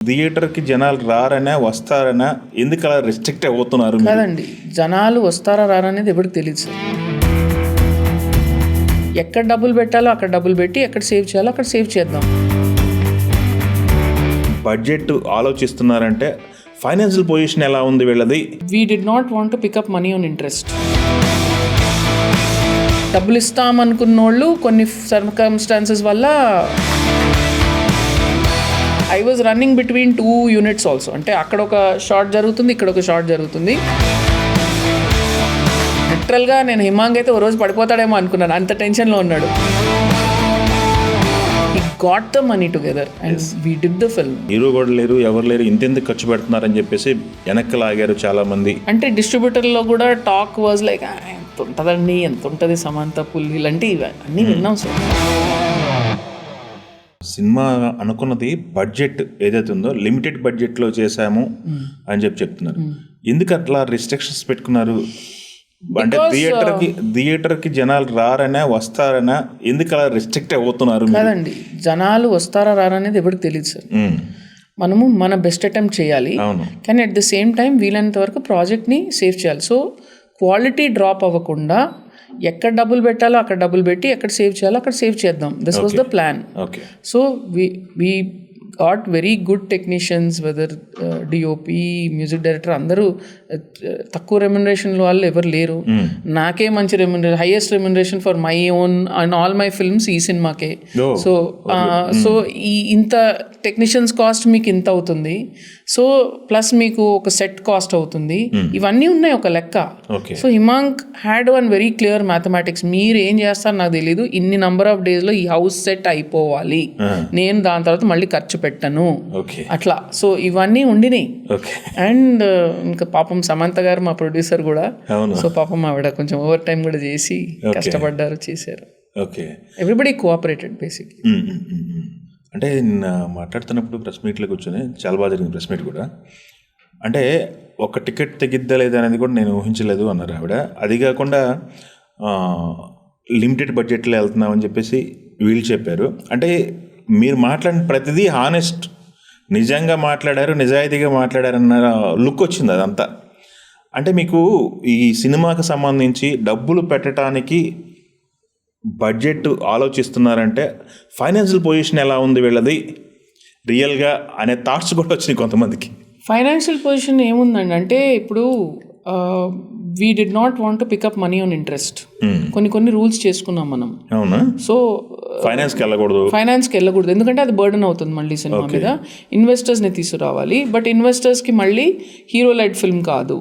థియేటర్కి జనాలు రారనే వస్తారనా ఎందుకు అలా రిస్ట్రిక్ట్ అవుతున్నారు? కాదండి, జనాలు వస్తారా రారా అనేది ఎవరికి తెలియదు సార్. ఎక్కడ డబ్బులు పెట్టాలో అక్కడ డబ్బులు పెట్టి, ఎక్కడ సేవ్ చేయాలో అక్కడ సేవ్ చేద్దాం. బడ్జెట్ ఆలోచిస్తున్నారంటే ఫైనాన్షియల్ పొజిషన్ ఎలా ఉంది వీళ్ళది? We did not want to pick up money on interest. డబ్బులు ఇస్తామనుకున్నోళ్ళు కొన్ని సర్కమ్స్టాన్సెస్ వల్ల I was running between 2 units also. అంటే అక్కడ ఒక షార్ట్ జరుగుతుంది, ఇక్కడ ఒక షార్ట్ జరుగుతుంది. లిటరల్గా నేను హిమాంగ్ అయితే ఓ రోజు పడిపోతాడేమో అనుకున్నాను, అంత టెన్షన్లో ఉన్నాడు. He got the money together and we did the film. Hero కూడా లేరు, ఎవరు లేరు, ఇంతెందుకు ఖర్చు పెడుతున్నారని చెప్పేసి వెనక్కి లాగారు చాలా మంది. అంటే డిస్ట్రిబ్యూటర్లో కూడా టాక్ వాజ్ లైక్ ఎంత ఉంటుందండి, ఎంత ఉంటుంది సమంత పుల్ ఇలాంటివి అన్నీ విన్నాం సార్. సినిమా అనుకున్నది బడ్జెట్ ఏదైతే ఉందో లిమిటెడ్ బడ్జెట్లో చేశాము అని చెప్తున్నారు. ఎందుకు అట్లా రిస్ట్రిక్షన్స్ పెట్టుకున్నారు? అంటే థియేటర్కి జనాలు రారనే వస్తారనా ఎందుకు అలా రిస్ట్రిక్ట్ అవుతున్నారు? కాదండి, జనాలు వస్తారా రారా అనేది ఎవరికి తెలియదు సార్. మనము మన బెస్ట్ అటెంప్ట్ చేయాలి, కానీ అట్ ద సేమ్ టైం వీలైనంత వరకు ప్రాజెక్ట్ని సేవ్ చేయాలి. సో క్వాలిటీ డ్రాప్ అవ్వకుండా ఎక్కడ డబ్బులు పెట్టాలో అక్కడ డబ్బులు పెట్టి, ఎక్కడ సేవ్ చేయాలో అక్కడ సేవ్ చేద్దాం. This was the plan. So we got very good technicians, whether DOP, music director, అందరూ తక్కువ రెమ్యునరేషన్లో వాళ్ళు ఎవరు లేరు. నాకే మంచి remuneration, highest remuneration for my own and all my films ఈ సినిమాకే. సో ఈ ఇంత టెక్నీషియన్స్ కాస్ట్ మీకు ఇంత అవుతుంది, సో ప్లస్ మీకు ఒక సెట్ కాస్ట్ అవుతుంది, ఇవన్నీ ఉన్నాయి ఒక లెక్క. So Himang had one very clear mathematics. మీరు ఏం చేస్తారు నాకు తెలీదు, ఇన్ని నంబర్ ఆఫ్ డేస్లో ఈ హౌస్ సెట్ అయిపోవాలి, నేను దాని తర్వాత మళ్ళీ ఖర్చు పెట్టను అట్లా. సో ఇవన్నీ ఉండినాయి. అండ్ ఇంకా పాపం సమంత గారు మా ప్రొడ్యూసర్ కూడా, సో పాపం ఆవిడ కొంచెం ఓవర్ టైం కూడా చేసి కష్టపడ్డారు, చేశారు. Everybody cooperated basic. అంటే నిన్న మాట్లాడుతున్నప్పుడు ప్రెస్ మీట్లో కూర్చొని చాలా బాగా జరిగింది ప్రెస్ మీట్ కూడా. అంటే ఒక టికెట్ తెగిద్దలేదు అనేది కూడా నేను ఊహించలేదు అన్నారు ఆవిడ. అది కాకుండా లిమిటెడ్ బడ్జెట్లో వెళ్తున్నామని చెప్పేసి వీళ్ళు చెప్పారు. అంటే మీరు మాట్లాడిన ప్రతిదీ హానెస్ట్, నిజంగా మాట్లాడారు, నిజాయితీగా మాట్లాడారన్న లుక్ వచ్చింది అదంతా. అంటే మీకు ఈ సినిమాకి సంబంధించి డబ్బులు పెట్టడానికి బడ్జెట్ ఆలోచిస్తున్నారంటే ఫైనాన్షియల్ పొజిషన్ ఎలా ఉంది వీళ్ళది రియల్గా అనే థాట్స్ కూడా వచ్చినాయి కొంతమందికి. ఫైనాన్షియల్ పొజిషన్ ఏముందండి అంటే, ఇప్పుడు we did not want to pick up money on interest. కొన్ని రూల్స్ చేసుకున్నాం మనం. అవునా? సో ఫైనాన్స్కి వెళ్ళకూడదు, ఎందుకంటే అది బర్డెన్ అవుతుంది మళ్ళీ సినిమా మీద. ఇన్వెస్టర్స్ని తీసుకురావాలి, బట్ ఇన్వెస్టర్స్కి మళ్ళీ హీరో లెడ్ ఫిల్మ్ కాదు,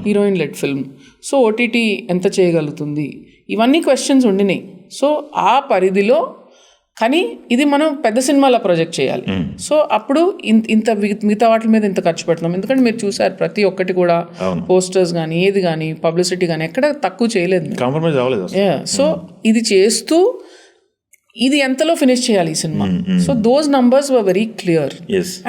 heroine led film. So OTT ఎంత చేయగలుగుతుంది, ఇవన్నీ క్వశ్చన్స్ ఉండినాయి. సో ఆ పరిధిలో, కానీ ఇది మనం పెద్ద సినిమాలో ప్రొజెక్ట్ చేయాలి. సో అప్పుడు ఇంత మిగతా వాటి మీద ఇంత ఖర్చు పెడుతున్నాం. ఎందుకంటే మీరు చూసారు ప్రతి ఒక్కటి కూడా, పోస్టర్స్ కానీ ఏది కానీ, పబ్లిసిటీ కానీ ఎక్కడ తక్కువ చేయలేదు, కాంప్రమైజ్ అవ్వలేదు. సో ఇది చేస్తూ ఇది ఎంతలో ఫినిష్ చేయాలి ఈ సినిమా. So those numbers were very clear.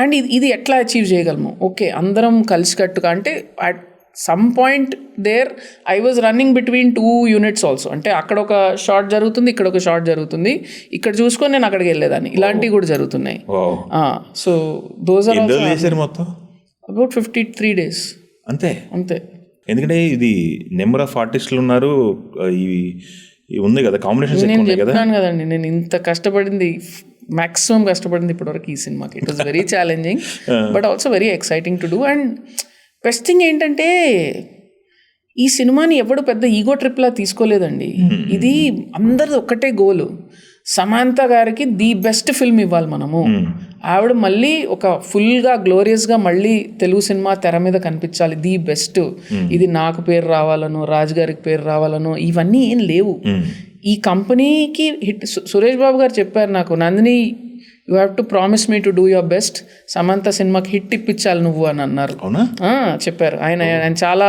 And ఇది ఎట్లా అచీవ్ చేయగలము, ఓకే అందరం కలిసికట్టుగా. అంటే at some point there I was running between 2 units also. అంటే అక్కడ ఒక షార్ట్ జరుగుతుంది, ఇక్కడ ఒక షార్ట్ జరుగుతుంది, ఇక్కడ చూసుకొని నేను అక్కడికి వెళ్ళేదాన్ని. ఇలాంటివి కూడా జరుగుతున్నాయి. So those are about 53 days అంతే. ఎందుకంటే ఇది నెంబర్ ఆఫ్ ఆర్టిస్టులు ఉన్నారు, ఇవి ఉంది కదా, కాంబినేషన్స్. నేను చెప్తాను కదండి, నేను ఇంత కష్టపడింది, మ్యాక్సిమం కష్టపడింది ఇప్పటివరకు ఈ సినిమాకి. It was very challenging but also very exciting to do. And best thing ఏంటంటే, ఈ సినిమాని ఎవడు పెద్ద ఈగో ట్రిప్లా తీసుకోలేదండి. ఇది అందరిది ఒక్కటే గోలు, సమంత గారికి ది బెస్ట్ ఫిల్మ్ ఇవ్వాలి మనము. ఆవిడ మళ్ళీ ఒక ఫుల్గా గ్లోరియస్గా మళ్ళీ తెలుగు సినిమా తెర మీద కనిపించాలి, ది బెస్ట్. ఇది నాకు పేరు రావాలనో, రాజు గారికి పేరు రావాలనో ఇవన్నీ ఏం లేవు. ఈ కంపెనీకి హిట్. సురేష్ బాబు గారు చెప్పారు నాకు, Nandini you have to promise me to do your best, Samantha సినిమాకి హిట్ ఇప్పించాలి నువ్వు అని అన్నారు. చెప్పారు ఆయన చాలా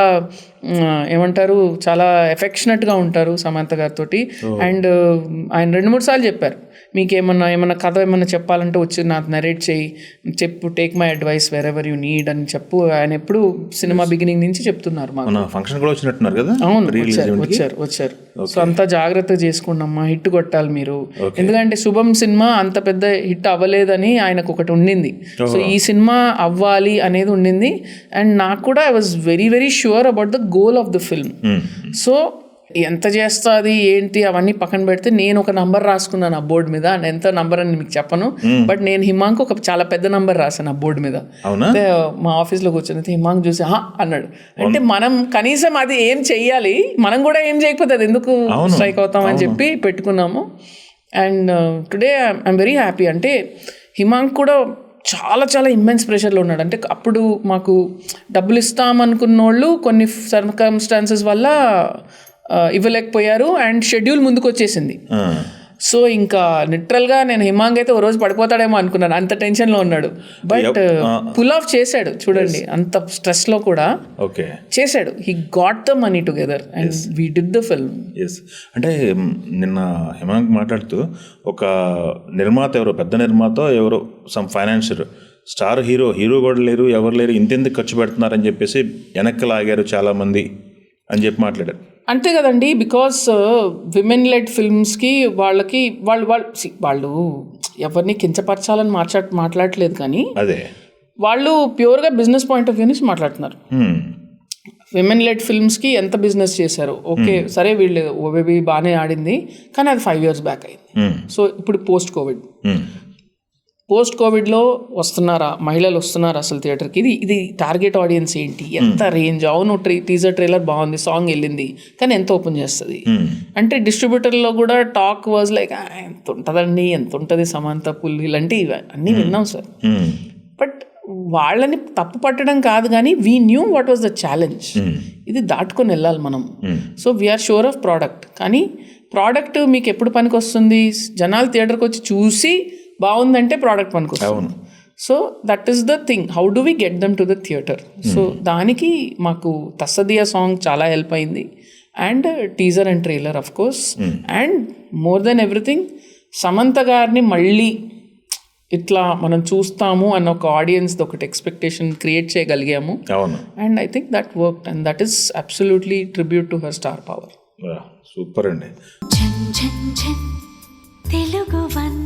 ఏమంటారు చాలా ఎఫెక్షనెట్గా ఉంటారు సమంత గారితో. అండ్ ఆయన 2-3 సార్లు చెప్పారు, మీకు ఏమన్నా కథ ఏమన్నా చెప్పాలంటే వచ్చి నాకు నరేట్ చేయి, చెప్పు, take my advice where ever you need అని చెప్పు. ఆయన ఎప్పుడు సినిమా బిగినింగ్ నుంచి చెప్తున్నారు మాకు. ఫంక్షన్ కూడా వచ్చినట్టున్నారు కదా? అవును, వచ్చారు. సో అంతా జాగ్రత్తగా చేసుకున్నామ్మా, హిట్ కొట్టాలి మీరు. ఎందుకంటే శుభం సినిమా అంత పెద్ద హిట్ అవ్వలేదని ఆయనకు ఒకటి ఉండింది. సో ఈ సినిమా అవ్వాలి అనేది ఉండింది. అండ్ నాకు కూడా I was very very sure about the goal of the film. So ఎంత చేస్తుంది ఏంటి అవన్నీ పక్కన పెడితే నేను ఒక నంబర్ రాసుకున్నాను ఆ బోర్డు మీద. ఎంత నంబర్ అని మీకు చెప్పను, బట్ నేను హిమాంక్ ఒక చాలా పెద్ద నంబర్ రాశాను ఆ బోర్డు మీద. అయితే మా ఆఫీస్లో కూర్చొని హిమాంక్ చూసి అన్నాడు. అంటే మనం కనీసం అది ఏం చెయ్యాలి, మనం కూడా ఏం చేయకపోతే అది ఎందుకు స్ట్రైక్ అవుతామని చెప్పి పెట్టుకున్నాము. And today I'm very happy. అంటే హిమాంక్ కూడా చాలా చాలా ఇమ్మెన్స్ ప్రెషర్లో ఉన్నాడు. అంటే అప్పుడు మాకు డబ్బులు ఇస్తామనుకున్న వాళ్ళు కొన్ని సర్కమ్స్టాన్సెస్ వల్ల ఇవ్వలేకపోయారు అండ్ షెడ్యూల్ ముందుకు వచ్చేసింది. సో ఇంకా లిటరల్గా నేను హిమాంగ్ అయితే ఓ రోజు పడిపోతాడేమో అనుకున్నాను, అంత టెన్షన్లో ఉన్నాడు. బట్ పుల్ ఆఫ్ చేశాడు చూడండి, అంత స్ట్రెస్లో కూడా చేశాడు. He got the money together and we did the film. అంటే నిన్న హిమాంగ్ మాట్లాడుతూ ఒక నిర్మాత, ఎవరో పెద్ద నిర్మాత, ఎవరో సమ్ ఫైనాన్షియర్, స్టార్ హీరో కూడా లేరు, ఎవరు లేరు, ఇంతెందుకు ఖర్చు పెడుతున్నారని చెప్పేసి వెనక్కి లాగారు చాలామంది అని చెప్పి మాట్లాడారు. అంతే కదండి, బికాస్ విమెన్ లెడ్ ఫిల్మ్స్కి వాళ్ళకి వాళ్ళు ఎవరిని కించపరచాలని మాట్లాడట్లేదు, కానీ అదే వాళ్ళు ప్యూర్గా బిజినెస్ పాయింట్ ఆఫ్ వ్యూ నుంచి మాట్లాడుతున్నారు. విమెన్ లెడ్ ఫిల్మ్స్కి ఎంత బిజినెస్ చేశారు, ఓకే సరే వీళ్ళు ఓబేబీ బాగానే ఆడింది, కానీ అది 5 years బ్యాక్ అయింది. సో ఇప్పుడు పోస్ట్ కోవిడ్లో వస్తున్నారా మహిళలు, వస్తున్నారా అసలు థియేటర్కి? ఇది టార్గెట్ ఆడియన్స్ ఏంటి, ఎంత రేంజ్? అవును, టీజర్ ట్రైలర్ బాగుంది, సాంగ్ వెళ్ళింది, కానీ ఎంత ఓపెన్ చేస్తుంది అంటే డిస్ట్రిబ్యూటర్లో కూడా టాక్ వాజ్ లైక్ ఎంత ఉంటుందండి, ఎంత ఉంటుంది సమంత పుల్ ఇలాంటివి అన్నీ విన్నాం సార్. బట్ వాళ్ళని తప్పు పట్టడం కాదు, కానీ we knew what was the challenge. ఇది దాటుకొని వెళ్ళాలి మనం. So we are sure of product, కానీ ప్రోడక్ట్ మీకు ఎప్పుడు పనికి వస్తుంది? జనాలు థియేటర్కి వచ్చి చూసి బాగుందంటే ప్రోడక్ట్ పనికి వస్తుంది. So that is the thing, how do we get them to the theatre? So దానికి మాకు తస్సదియా సాంగ్ చాలా హెల్ప్ అయింది, and teaser and trailer of course, and more than everything Samantha గారిని మళ్ళీ ఇట్లా మనం చూస్తాము అన్న ఒక ఆడియన్స్ ఒకటి ఎక్స్పెక్టేషన్ క్రియేట్ చేయగలిగాము. And I think that worked, and that is absolutely tribute to her star power. Super అండి. తెలుగు వన్